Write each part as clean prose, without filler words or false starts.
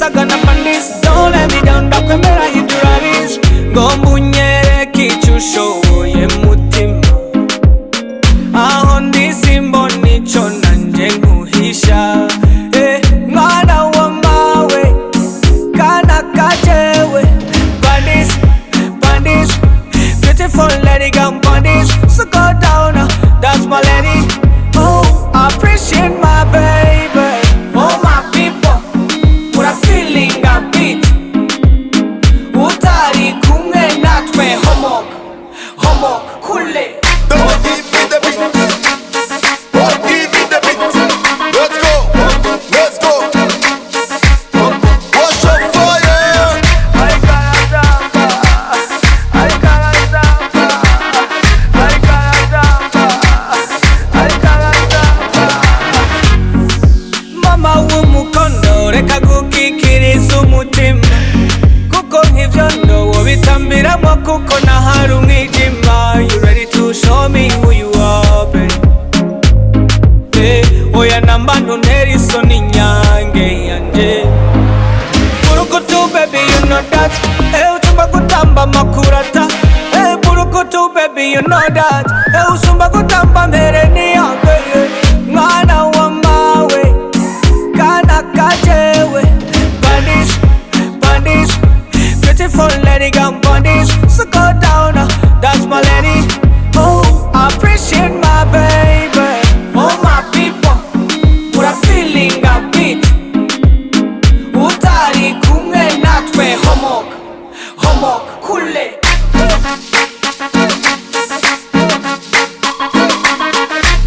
sagana pandis. Don't let me down, ndakwemera hidurabizi. Ngomba unyereke icyo ushoboye mutima. Aho ndi simbona icyo nanjye nkuhisha. Mwana wa mawe, kana kajewe. Pandis, pandis, beautiful lady got pandis. So go down, that's my lady. Oh, I appreciate my baby. Oh my people, what a feeling I beat. Utari kumwe natwe homoka, homoka kule. Don't give me the beat. Don't give me the beat. Let's go. Let's go. Wash your fire. I gotta samba, I gotta samba, I gotta samba, I gotta samba. Mama w'umukondo reka gukikiriza umutima. Kuko nk'ivyo ndowo bitambiramo kuko nahari umwijima. You ready to show me who you are, babe? Oya namba ntuntera isoni nyange yanje. Burukutu baby you know that. Usumba gutamba makurata. Burukutu baby you know that. Usumba gutamba mbere niyange. Mwana wa mawe, kana kajewe. Pandis, pandis, beautiful lady got pandis. So go down, that's my lady. Oh, I appreciate my baby. Oh my people, what a feeling I beat. Utari kumwe natwe homoka, homoka kule.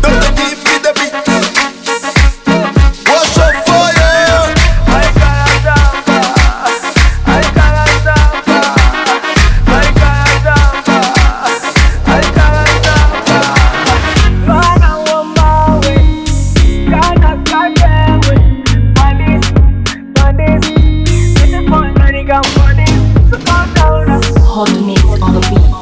Don't give me the beat. Wash your fire. I gotta samba, I gotta samba, I gotta samba, I gotta samba. Mwana wa mawe, kana kajewe. Pandis, pandis, beautiful lady got pandis. So go down. Hot mix on the beat.